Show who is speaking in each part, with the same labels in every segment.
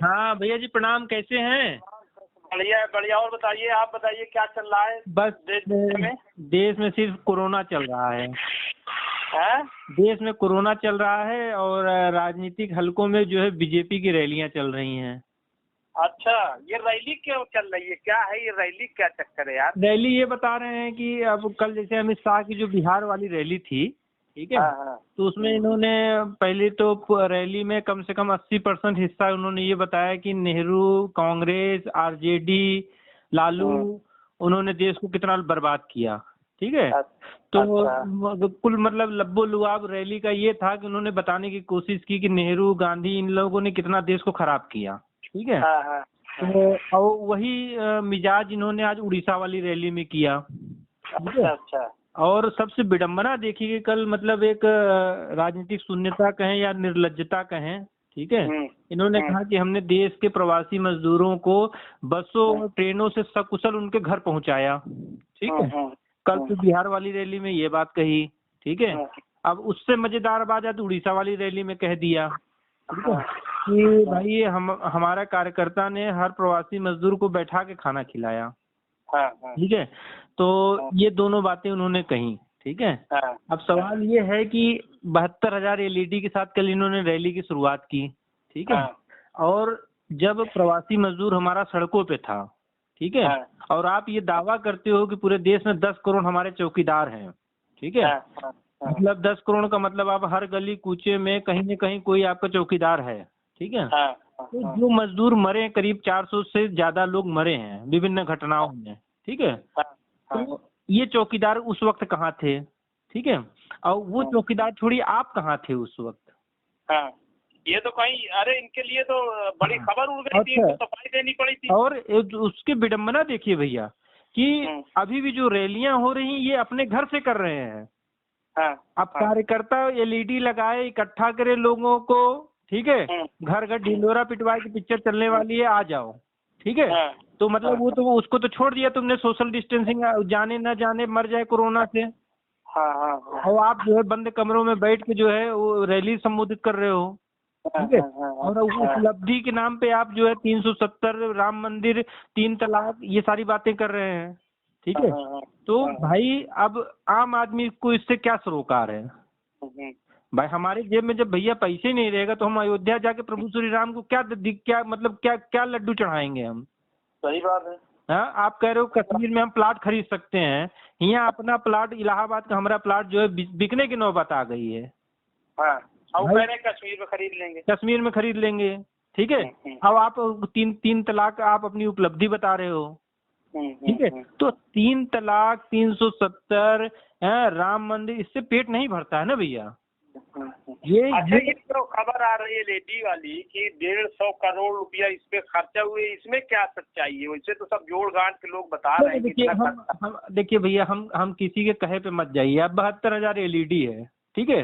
Speaker 1: हाँ भैया जी प्रणाम, कैसे हैं?
Speaker 2: बढ़िया है बढ़िया। और बताइए, आप बताइए क्या चल रहा है
Speaker 1: बस
Speaker 2: देश
Speaker 1: में सिर्फ कोरोना चल रहा है।
Speaker 2: हैं?
Speaker 1: देश में कोरोना चल रहा है और राजनीतिक हलकों में जो है बीजेपी की रैलियां चल रही हैं।
Speaker 2: अच्छा, ये रैली क्यों चल रही है? क्या है ये रैली, क्या चक्कर है यार?
Speaker 1: रैली ये बता रहे हैं कि अब कल जैसे अमित शाह की जो बिहार वाली रैली थी, ठीक है,
Speaker 2: हाँ।
Speaker 1: तो उसमें इन्होंने पहले तो रैली में कम से कम 80% हिस्सा उन्होंने ये बताया कि नेहरू, कांग्रेस, आरजेडी, लालू, उन्होंने देश को कितना बर्बाद किया। ठीक है, तो कुल मतलब लब्बो लुआब रैली का ये था कि उन्होंने बताने की कोशिश की कि नेहरू, गांधी, इन लोगों ने कितना देश को खराब किया। ठीक है, तो और वही मिजाज इन्होंने आज उड़ीसा वाली रैली में किया।
Speaker 2: अच्छा।
Speaker 1: और सबसे विडंबना देखी कि कल मतलब एक राजनीतिक शून्यता कहें या निर्लज्जता कहें, ठीक है, इन्होंने कहा कि हमने देश के प्रवासी मजदूरों को बसों ट्रेनों से सकुशल उनके घर पहुंचाया। ठीक है, कल तो बिहार वाली रैली में ये बात कही। ठीक है, अब उससे मजेदार बात है तो उड़ीसा वाली रैली में कह दिया, ठीक है, कि भाई हमारा कार्यकर्ता ने हर प्रवासी मजदूर को बैठा के खाना खिलाया। ठीक है, तो ये दोनों बातें उन्होंने कही। ठीक है, अब सवाल ये है कि 72,000 LED के साथ कल इन्होंने रैली की शुरुआत की। ठीक है, और जब प्रवासी मजदूर हमारा सड़कों पे था, ठीक है, और आप ये दावा करते हो कि पूरे देश में 10 करोड़ हमारे चौकीदार हैं। ठीक है, मतलब 10 करोड़ का मतलब आप हर गली कूचे में कहीं न कहीं कोई आपका चौकीदार है। ठीक है, तो जो मजदूर मरे, करीब 400 से ज्यादा लोग मरे हैं विभिन्न घटनाओं में। ठीक है, तो ये चौकीदार उस वक्त कहाँ थे? ठीक है, और वो चौकीदार छोड़िए, आप कहाँ थे उस वक्त?
Speaker 2: ये तो कहीं, अरे इनके लिए तो बड़ी खबर उड़ गई थी, इनको सफाई देनी पड़ी थी।
Speaker 1: और उसकी विडंबना देखिए भैया कि अभी भी जो रैलियां हो रही ये अपने घर से कर रहे हैं। अब कार्यकर्ता LED लगाए, इकट्ठा करे लोगों को। ठीक है, घर घर ढिंडोरा पिटवाए की पिक्चर चलने वाली है, आ जाओ। ठीक है, तो मतलब वो तो उसको तो छोड़ दिया तुमने, सोशल डिस्टेंसिंग, जाने न जाने मर जाए कोरोना से। और आप जो है बंद कमरों में बैठ के जो है वो रैली संबोधित कर रहे हो। ठीक है, और उपलब्धि के नाम पे आप जो है 370, राम मंदिर, 3 तलाक, ये सारी बातें कर रहे हैं। ठीक है, तो भाई अब आम आदमी को इससे क्या सरोकार है? भाई हमारे जेब में जब भैया पैसे नहीं रहेगा तो हम अयोध्या जाके प्रभु श्री राम को क्या मतलब क्या लड्डू चढ़ाएंगे हम?
Speaker 2: सही बात है।
Speaker 1: हाँ, आप कह रहे हो कश्मीर में हम प्लाट खरीद सकते हैं, यहाँ अपना प्लाट इलाहाबाद का हमारा प्लाट जो है बिकने की नौबत आ गई है।
Speaker 2: कश्मीर में खरीद लेंगे,
Speaker 1: कश्मीर में खरीद लेंगे। ठीक है, अब आप तीन तलाक आप अपनी उपलब्धि बता रहे हो। ठीक है, तो 3 तलाक, 370, राम मंदिर, इससे पेट नहीं भरता है ना भैया।
Speaker 2: ये तो खबर आ रही है लेडी वाली कि 150 करोड़ रुपया इस पे खर्चा हुए, इसमें क्या सच्चाई है? वैसे तो सब जोड़ गांठ के लोग बता रहे हैं।
Speaker 1: देखिए भैया, हम किसी के कहे पे मत जाइए। अब 72,000 LED है। ठीक है,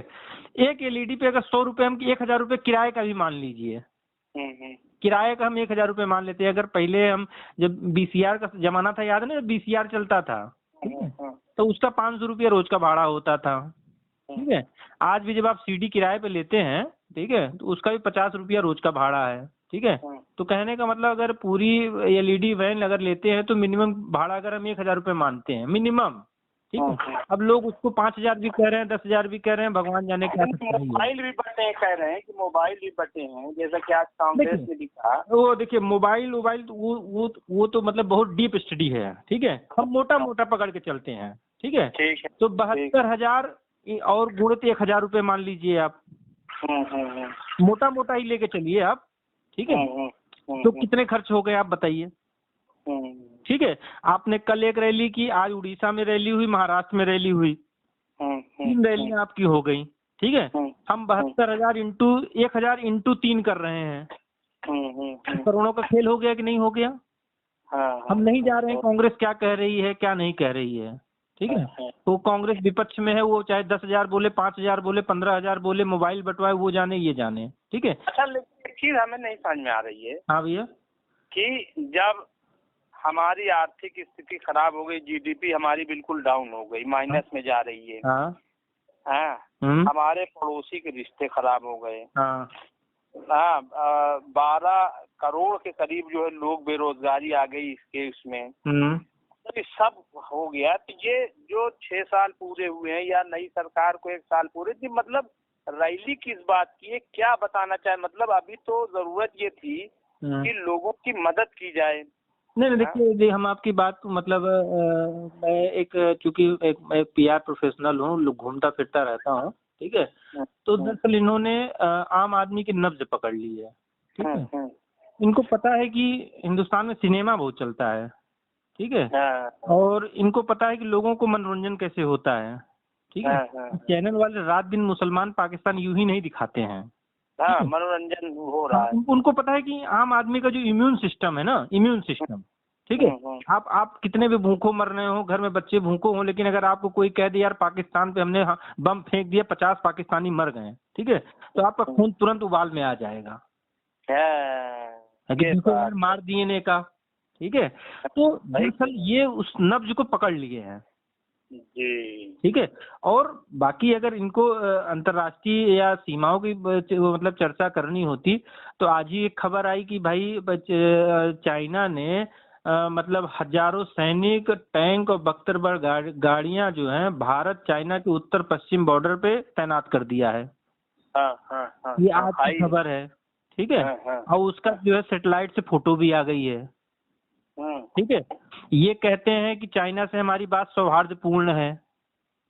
Speaker 1: एक LED पे अगर 100 रुपए, हम 1,000 रुपए किराए का भी मान लीजिए, किराए का हम 1,000 रुपए मान लेते हैं। अगर पहले हम जब BCR का जमाना था, याद है ना, BCR चलता था, ठीक है, तो उसका 500 रुपया रोज का भाड़ा होता था। ठीक है, आज भी जब आप CD किराए पे लेते हैं, ठीक है, तो उसका भी 50 रुपया रोज का भाड़ा है। ठीक है, तो कहने का मतलब अगर पूरी LED वैन अगर लेते हैं तो मिनिमम भाड़ा अगर हम 1,000 रुपए मानते हैं मिनिमम। ठीक है, अब लोग उसको 5,000 भी कह रहे हैं, 10,000 भी कह रहे हैं, भगवान जाने क्या।
Speaker 2: मोबाइल भी बटे कह रहे हैं कि मोबाइल भी बटे हैं, जैसा कि आज कांग्रेस ने दिखा।
Speaker 1: वो देखिए मोबाइल तो वो तो मतलब बहुत डीप स्टडी है। ठीक है, हम मोटा पकड़ के चलते हैं। ठीक है, तो 72,000 और गुणित 1,000 रुपए मान लीजिए आप, मोटा ही लेके चलिए आप। ठीक है, तो कितने खर्च हो गए आप बताइए। ठीक है, आपने कल एक रैली की, आज उड़ीसा में रैली हुई, महाराष्ट्र में रैली हुई, 3 रैलियां आपकी हो गई। ठीक है, हम 72,000 इंटू 1,000 इंटू 3 कर रहे हैं, करोड़ों का खेल हो गया कि नहीं हो गया? हम नहीं जा रहे हैं कांग्रेस क्या कह रही है क्या नहीं कह रही है। ठीक है, तो कांग्रेस विपक्ष में है, वो चाहे 10,000 बोले, 5,000 बोले, 15,000 बोले, मोबाइल बंटवाए, वो जाने ये जाने। ठीक है,
Speaker 2: अच्छा, लेकिन एक चीज हमें नहीं समझ में आ रही है।
Speaker 1: हाँ भैया, कि
Speaker 2: जब हमारी आर्थिक स्थिति खराब हो गई, GDP हमारी बिल्कुल डाउन हो गई, माइनस में जा रही है। हमारे पड़ोसी के रिश्ते खराब हो गए। 12 करोड़ के करीब जो है लोग बेरोजगारी आ गई इसके उसमें, तो ये सब हो गया। तो ये जो 6 साल पूरे हुए हैं या नई सरकार को 1 साल पूरे थी, मतलब रैली किस बात की है, क्या बताना चाहे? मतलब अभी तो जरूरत ये थी कि लोगों की मदद की जाए।
Speaker 1: नहीं देखिए, हम आपकी बात मतलब मैं एक चूंकि एक पीआर प्रोफेशनल हूँ, घूमता फिरता रहता हूँ, ठीक है। तो दरअसल इन्होंने आम आदमी की नब्ज पकड़ ली है, ठीक है। इनको पता है कि हिंदुस्तान में सिनेमा बहुत चलता है, ठीक है, और इनको पता है कि लोगों को मनोरंजन कैसे होता है, ठीक है। चैनल वाले रात दिन मुसलमान पाकिस्तान यूं ही नहीं दिखाते हैं,
Speaker 2: मनोरंजन हो रहा है।
Speaker 1: उनको पता है कि आम आदमी का जो इम्यून सिस्टम है ना, इम्यून सिस्टम, ठीक है, आप कितने भी भूखों मर रहे हो, घर में बच्चे भूखों हो, लेकिन अगर आपको कोई कह दे यार पाकिस्तान पे हमने बम फेंक दिया, 50 पाकिस्तानी मर गए, ठीक है, तो आपका खून तुरंत उबाल में आ जाएगा, यार मार दिए का, ठीक है। तो दरअसल ये उस नब्ज को पकड़ लिए हैं, ठीक है। और बाकी अगर इनको अंतर्राष्ट्रीय या सीमाओं की मतलब चर्चा करनी होती तो आज ही एक खबर आई कि भाई चाइना ने मतलब हजारों सैनिक, टैंक और बख्तरबंद गाड़ियां जो हैं भारत चाइना के उत्तर पश्चिम बॉर्डर पे तैनात कर दिया है। ये आज की खबर है, ठीक है। और उसका जो है सैटेलाइट से फोटो भी आ गई है, ठीक है। ये कहते हैं कि चाइना से हमारी बात सौहार्दपूर्ण है,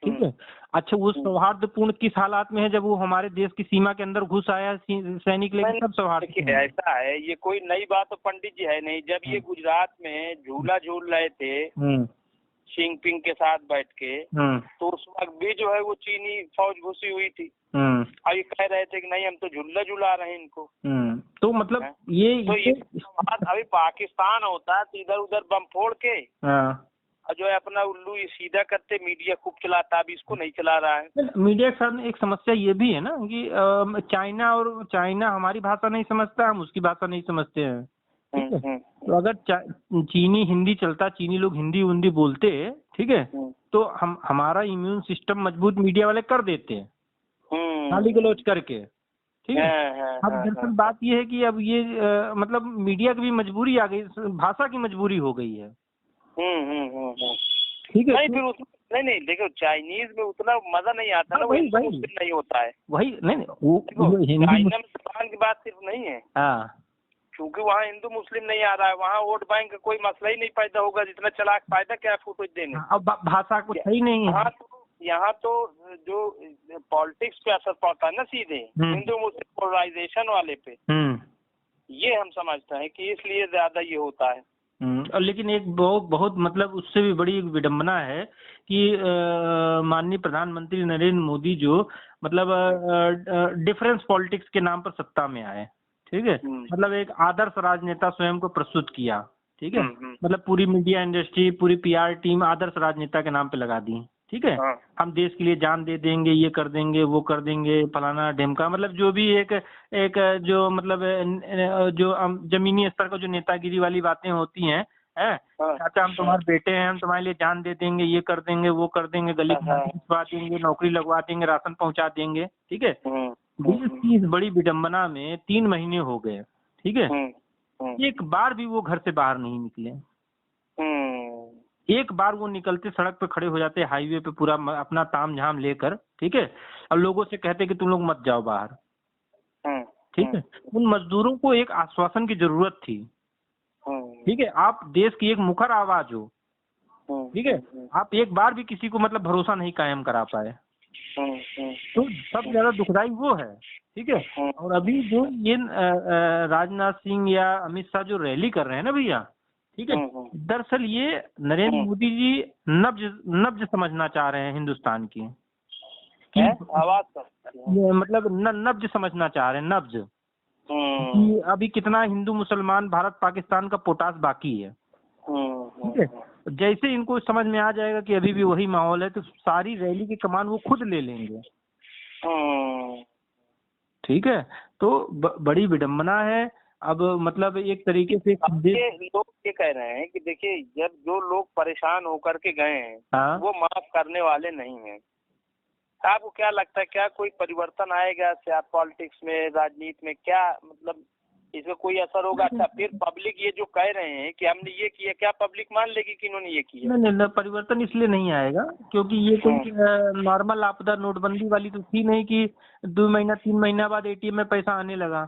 Speaker 1: ठीक है। अच्छा, वो सौहार्दपूर्ण किस हालात में है? जब वो हमारे देश की सीमा के अंदर घुस आया सैनिक लेके, सब सौहार्द।
Speaker 2: ऐसा है, ये कोई नई बात तो पंडित जी है नहीं। जब ये गुजरात में झूला झूल रहे थे जिनपिंग के साथ बैठ के, तो उस वक्त भी जो है वो चीनी फौज घुसी हुई थी। अभी कह रहे थे कि नहीं हम तो झूला झूला रहे हैं इनको।
Speaker 1: तो मतलब ये
Speaker 2: अभी पाकिस्तान होता तो इधर उधर बम फोड़ के और जो है अपना उल्लू ये सीधा करते, मीडिया खूब चलाता, अभी इसको नहीं चला रहा है।
Speaker 1: मीडिया के साथ एक समस्या ये भी है ना कि चाइना हमारी भाषा नहीं समझता, हम उसकी भाषा नहीं समझते हैं, ठीक है। तो अगर चीनी हिंदी चलता, चीनी लोग हिंदी उन्दी बोलते, ठीक है, तो हमारा इम्यून सिस्टम मजबूत मीडिया वाले कर देते, गाली गलौज करके, ठीक है। अब दरअसल बात ये है कि अब ये मतलब मीडिया की भी मजबूरी आ गई, भाषा की मजबूरी हो गई है, ठीक है।
Speaker 2: नहीं फिर उसमें नहीं देखो, चाइनीज में उतना मजा नहीं आता ना, वही नहीं होता है,
Speaker 1: वही नहीं वो
Speaker 2: चाइना में जुबान की बात सिर्फ नहीं है, क्योंकि वहाँ हिंदू मुस्लिम नहीं आ रहा है, वहाँ वोट बैंक का कोई मसला ही नहीं पैदा होगा, जितना चला फायदा क्या है फुटेज देने।
Speaker 1: अब भाषा कुछ सही नहीं है,
Speaker 2: यहाँ तो जो पॉलिटिक्स पे असर पड़ता है ना सीधे हिंदू मुस्लिम पोलराइजेशन वाले पे, ये हम समझते हैं कि इसलिए ज्यादा ये होता है।
Speaker 1: लेकिन एक बहुत मतलब उससे भी बड़ी एक विडंबना है कि माननीय प्रधानमंत्री नरेंद्र मोदी जो मतलब डिफरेंस पॉलिटिक्स के नाम पर सत्ता में आए, ठीक है। मतलब एक आदर्श राजनेता स्वयं को प्रस्तुत किया, ठीक है। मतलब पूरी मीडिया इंडस्ट्री, पूरी पीआर टीम आदर्श राजनेता के नाम पे लगा दी, ठीक है। हम देश के लिए जान दे देंगे, ये कर देंगे, वो कर देंगे, फलाना ढेमका, मतलब जो भी एक जो मतलब जो जमीनी स्तर का जो नेतागिरी वाली बातें होती हैं, चाचा हम तुम्हारे बेटे हैं, हम तुम्हारे लिए जान दे देंगे, ये कर देंगे, वो कर देंगे, गली खिंचवा देंगे, नौकरी लगवा देंगे, राशन पहुंचा देंगे, ठीक है। देश की इस बड़ी विडंबना में 3 महीने हो गए, ठीक है। एक बार भी वो घर से बाहर नहीं निकले, एक बार वो निकलते सड़क पे खड़े हो जाते, हाईवे पे पूरा अपना ताम झाम लेकर, ठीक है, और लोगों से कहते कि तुम लोग मत जाओ बाहर, ठीक है। उन मजदूरों को एक आश्वासन की जरूरत थी, ठीक है। आप देश की एक मुखर आवाज हो, ठीक है, आप एक बार भी किसी को मतलब भरोसा नहीं कायम करा पाए, तो सबसे ज्यादा दुखदाई वो है, ठीक है। और अभी जो ये राजनाथ सिंह या अमित शाह जो रैली कर रहे हैं ना भैया, ठीक है, दरअसल ये नरेंद्र मोदी जी नब्ज समझना चाह रहे हैं हिंदुस्तान की, मतलब नब्ज समझना चाह रहे हैं, नब्ज कि अभी कितना हिंदू मुसलमान भारत पाकिस्तान का पोटास बाकी है, ठीक है। जैसे इनको समझ में आ जाएगा कि अभी भी वही माहौल है, तो सारी रैली की कमान वो खुद ले लेंगे, ठीक है। तो बड़ी विडंबना है। अब मतलब एक तरीके से
Speaker 2: लोग ये कह रहे हैं कि देखिए, जब जो लोग परेशान होकर के गए हैं वो माफ करने वाले नहीं हैं। आपको क्या लगता है, क्या कोई परिवर्तन आएगा पॉलिटिक्स में, राजनीति में? क्या मतलब इसका कोई असर होगा? अच्छा, फिर पब्लिक ये जो कह रहे हैं कि हमने ये किया, क्या पब्लिक मान लेगी कि इन्होंने ये किया?
Speaker 1: नहीं, परिवर्तन इसलिए नहीं आएगा क्योंकि ये कोई नॉर्मल आपदा नोटबंदी वाली तो थी नहीं कि 2 महीना 3 महीना बाद एटीएम में पैसा आने लगा।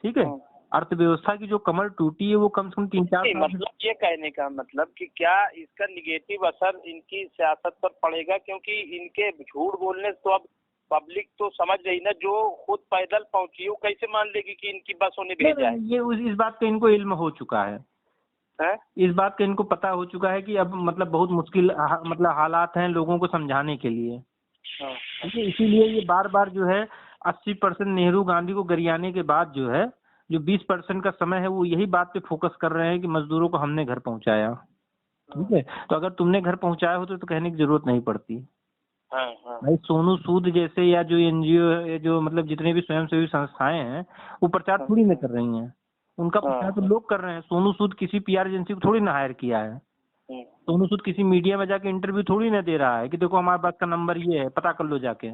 Speaker 1: ठीक है, अर्थव्यवस्था की जो कमर टूटी है वो कम से कम 3-4 साल।
Speaker 2: मतलब ये कहने का मतलब कि क्या इसका निगेटिव असर इनकी सियासत पर पड़ेगा? क्योंकि इनके झूठ बोलने से तो अब पब्लिक तो समझ रही ना, जो खुद पैदल पहुंची वो कैसे मान लेगी कि इनकी बसों ने भेजा है?
Speaker 1: ये इस बात का इनको इल्म हो चुका है। इस बात का इनको पता हो चुका है कि अब मतलब बहुत मुश्किल मतलब हालात हैं लोगों को समझाने के लिए। ठीक है, इसीलिए ये बार बार जो है 80% नेहरू गांधी को गरियाने के बाद जो है जो 20% का समय है वो यही बात पे फोकस कर रहे हैं कि मजदूरों को हमने घर पहुंचाया। ठीक है, तो अगर तुमने घर पहुंचाया हो तो कहने की जरूरत नहीं पड़ती। भाई सोनू सूद जैसे या जो एनजीओ जो मतलब जितने भी स्वयंसेवी संस्थाएं हैं वो प्रचार थोड़ी ना कर रही हैं, उनका प्रचार तो लोग कर रहे हैं। सोनू सूद किसी पीआर एजेंसी को थोड़ी ना हायर किया है। सोनू सूद किसी मीडिया में जाके इंटरव्यू थोड़ी ना दे रहा है कि देखो हमारे पास का नंबर ये है, पता कर लो जाके।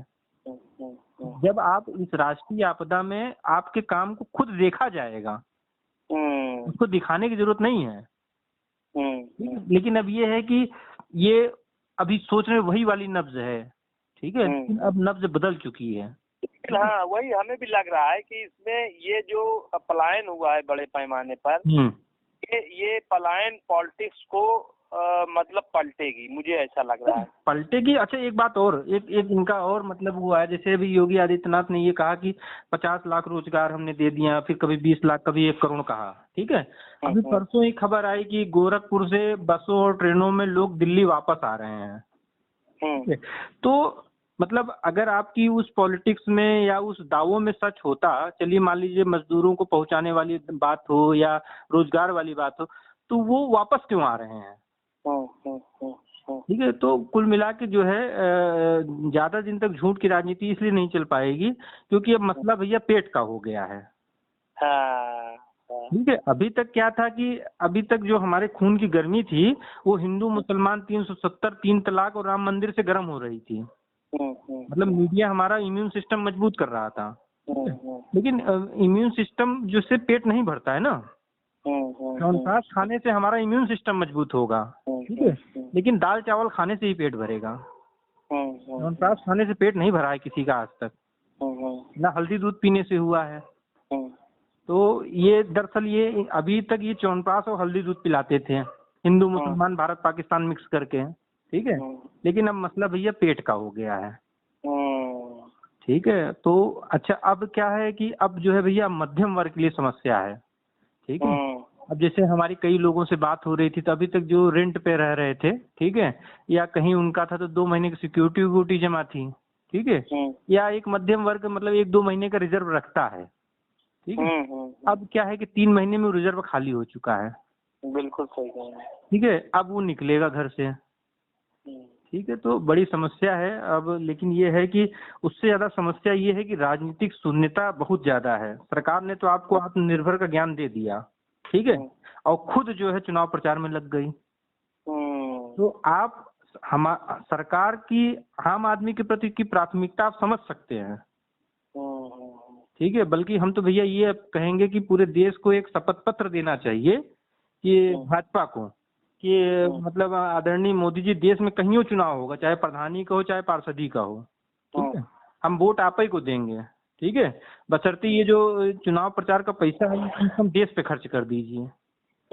Speaker 1: जब आप इस राष्ट्रीय आपदा में आपके काम को खुद देखा जाएगा, उसको दिखाने की जरूरत नहीं है। लेकिन अब ये है कि ये अभी सोच रहे वही वाली नब्ज है। ठीक है, लेकिन अब नब्ज बदल चुकी है।
Speaker 2: हाँ, वही हमें भी लग रहा है कि इसमें ये जो पलायन हुआ है बड़े पैमाने पर, ये पलायन पॉलिटिक्स को मतलब पलटेगी, मुझे ऐसा लग रहा है।
Speaker 1: पलटेगी। अच्छा, एक बात और, एक इनका और मतलब हुआ है, जैसे अभी योगी आदित्यनाथ ने ये कहा कि 50 लाख रोजगार हमने दे दिया, फिर कभी 20 लाख, कभी 1 करोड़ कहा। ठीक है, अभी परसों ही खबर आई कि गोरखपुर से बसों और ट्रेनों में लोग दिल्ली वापस आ रहे हैं। ठीक है, तो मतलब अगर आपकी उस पॉलिटिक्स में या उस दावों में सच होता, चलिए मान लीजिए मजदूरों को पहुंचाने वाली बात हो या रोजगार वाली बात हो, तो वो वापस क्यों आ रहे हैं? ठीक है, तो कुल मिला के जो है ज्यादा दिन तक झूठ की राजनीति इसलिए नहीं चल पाएगी क्योंकि अब मसला भैया पेट का हो गया है। ठीक है, अभी तक क्या था कि अभी तक जो हमारे खून की गर्मी थी वो हिंदू मुसलमान 370 3 तलाक और राम मंदिर से गर्म हो रही थी। मतलब मीडिया हमारा इम्यून सिस्टम मजबूत कर रहा था। लेकिन इम्यून सिस्टम जिससे पेट नहीं भरता है ना, च्यवनप्राश खाने से हमारा इम्यून सिस्टम मजबूत होगा। ठीक है, लेकिन दाल चावल खाने से ही पेट भरेगा। च्यवनप्राश खाने से पेट नहीं भरा है किसी का आज तक, ना हल्दी दूध पीने से हुआ है। तो ये दरअसल ये अभी तक ये च्यवनप्राश और हल्दी दूध पिलाते थे हिंदू मुसलमान भारत पाकिस्तान मिक्स करके। ठीक है, लेकिन अब मसला भैया पेट का हो गया है। ठीक है, तो अच्छा अब क्या है कि अब जो है भैया मध्यम वर्ग के लिए समस्या है। ठीक है, अब जैसे हमारी कई लोगों से बात हो रही थी, तो अभी तक जो रेंट पे रह रहे थे, ठीक है, या कहीं उनका था तो 2 महीने की सिक्योरिटी जमा थी। ठीक है, या एक मध्यम वर्ग मतलब 1-2 महीने का रिजर्व रखता है। ठीक है, अब क्या है कि 3 महीने में रिजर्व खाली हो चुका है।
Speaker 2: बिल्कुल सही कहा।
Speaker 1: ठीक है, अब वो निकलेगा घर से। ठीक है, तो बड़ी समस्या है अब। लेकिन ये है कि उससे ज्यादा समस्या ये है कि राजनीतिक शून्यता बहुत ज्यादा है। सरकार ने तो आपको आत्मनिर्भर का ज्ञान दे दिया, ठीक है, और खुद जो है चुनाव प्रचार में लग गई। तो आप सरकार की आम आदमी के प्रति की प्राथमिकता आप समझ सकते हैं। ठीक है, बल्कि हम तो भैया ये कहेंगे कि पूरे देश को एक शपथ पत्र देना चाहिए कि भाजपा को कि मतलब आदरणीय मोदी जी, देश में कहीं हो चुनाव होगा, चाहे प्रधानी का हो चाहे पार्षदी का हो, ठीक है, हम वोट आप ही को देंगे। ठीक है, बशर्ते ये जो चुनाव प्रचार का पैसा है हम देश पे खर्च कर दीजिए।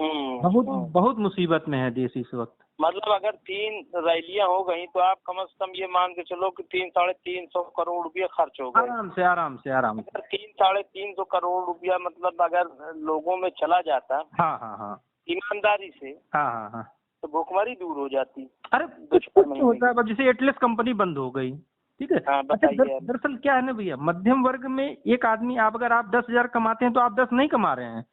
Speaker 1: बहुत मुसीबत में है देश इस वक्त।
Speaker 2: मतलब अगर 3 रैलियां हो गई तो आप कम से कम ये मान के चलो कि 300-350 करोड़ रुपया खर्च हो गए।
Speaker 1: आराम से।
Speaker 2: अगर 300-350 करोड़ रुपया मतलब अगर लोगों में चला जाता,
Speaker 1: हाँ,
Speaker 2: ईमानदारी से,
Speaker 1: हाँ,
Speaker 2: तो भुखमरी दूर हो जाती।
Speaker 1: अरे कुछ होता है, जैसे एटलस कंपनी बंद हो गई। ठीक है, अच्छा दरअसल क्या है ना भैया, मध्यम वर्ग में एक आदमी अगर आप 10,000 कमाते हैं तो आप 10 नहीं कमा रहे हैं,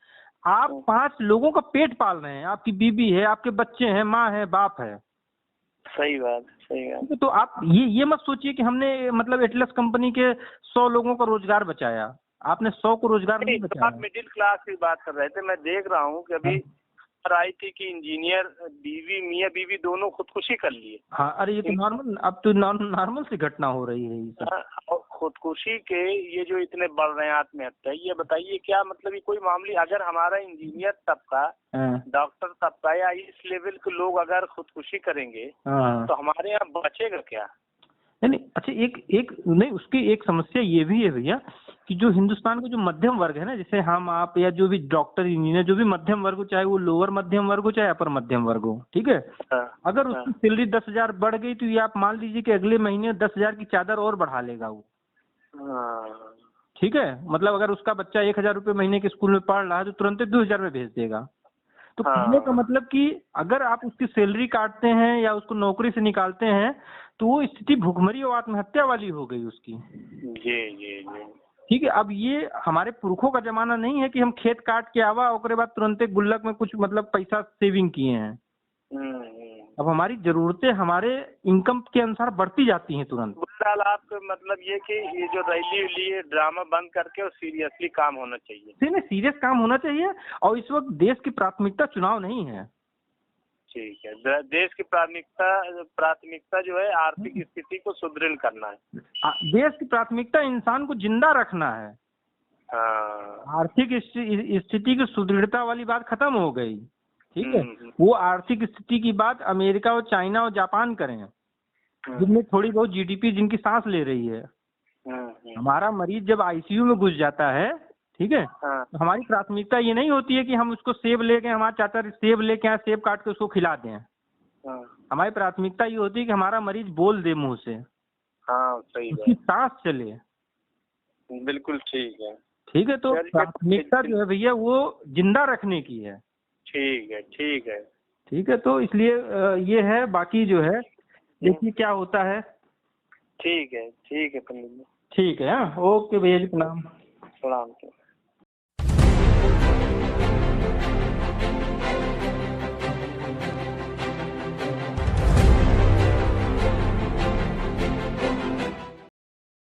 Speaker 1: आप 5 लोगों का पेट पाल रहे हैं। आपकी बीबी है, आपके बच्चे हैं, माँ है, बाप है।
Speaker 2: सही बात।
Speaker 1: तो आप ये मत सोचिए कि हमने मतलब एटलस कंपनी के 100 लोगों का रोजगार बचाया। आपने 100 को रोजगार नहीं बचाया।
Speaker 2: आप मिडिल क्लास की बात कर रहे थे, मैं देख रहा हूँ कि अभी आई थी कि इंजीनियर मियाँ बीवी दोनों खुदकुशी कर लिए।
Speaker 1: हाँ, अरे ये तो नॉर्मल, अब तो नॉर्मल सी घटना हो रही है।
Speaker 2: खुदकुशी के ये जो इतने बढ़ रहे हैं आत्महत्या, ये बताइए क्या मतलब ये कोई मामूली, अगर हमारा इंजीनियर तबका, डॉक्टर तबका या इस लेवल के लोग अगर खुदकुशी करेंगे तो हमारे यहाँ बचेगा क्या?
Speaker 1: नहीं, अच्छा एक नहीं, उसकी एक समस्या ये भी है भैया कि जो हिंदुस्तान का जो मध्यम वर्ग है ना, जैसे हम आप या जो भी डॉक्टर इंजीनियर जो भी मध्यम वर्ग हो, चाहे वो लोअर मध्यम वर्ग हो चाहे अपर मध्यम वर्ग हो, ठीक है, अगर उसकी सैलरी 10,000 बढ़ गई तो ये आप मान लीजिए कि अगले महीने 10,000 की चादर और बढ़ा लेगा वो। ठीक है, मतलब अगर उसका बच्चा 1,000 रुपये महीने के स्कूल में पढ़ रहा है तो तुरंत 2,000 में भेज देगा। तो कहने का मतलब कि अगर आप उसकी सैलरी काटते हैं या उसको नौकरी से निकालते हैं तो वो स्थिति भुखमरी और आत्महत्या वाली हो गई उसकी।
Speaker 2: जी जी जी।
Speaker 1: ठीक है, अब ये हमारे पुरखों का जमाना नहीं है कि हम खेत काट के आवा और बाद तुरंत गुल्लक में कुछ मतलब पैसा सेविंग किए हैं। अब हमारी जरूरतें हमारे इनकम के अनुसार बढ़ती जाती हैं तुरंत।
Speaker 2: बुल्लाल, आपका मतलब ये कि ये जो रैली उली ड्रामा बंद करके और सीरियसली काम होना चाहिए।
Speaker 1: नहीं, सीरियस काम होना चाहिए। और इस वक्त देश की प्राथमिकता चुनाव नहीं है।
Speaker 2: ठीक है, देश की प्राथमिकता जो है आर्थिक स्थिति को सुदृढ़ करना है।
Speaker 1: देश की प्राथमिकता इंसान को जिंदा रखना है। आर्थिक स्थिति की सुदृढ़ता वाली बात खत्म हो गई। ठीक है, वो आर्थिक स्थिति की बात अमेरिका और चाइना और जापान करें, जिनमें थोड़ी बहुत जीडीपी जिनकी सांस ले रही है। हमारा मरीज जब आईसीयू में घुस जाता है, ठीक है, तो हमारी प्राथमिकता ये नहीं होती है कि हम उसको सेब लेके, हमारा चाचा सेब लेके आए, सेब काट के उसको खिला दें। हमारी प्राथमिकता ये होती है कि हमारा मरीज बोल दे मुंह से,
Speaker 2: सही
Speaker 1: उसकी सांस चले।
Speaker 2: बिल्कुल ठीक है।
Speaker 1: ठीक है, तो प्राथमिकता जो है भैया वो जिंदा रखने की है।
Speaker 2: ठीक है ठीक है
Speaker 1: ठीक है, तो इसलिए ये है, बाकी जो है देखिए क्या होता है।
Speaker 2: ठीक है पंडित जी।
Speaker 1: ठीक है, ओके भैया जी, प्रणाम।
Speaker 2: प्रणाम।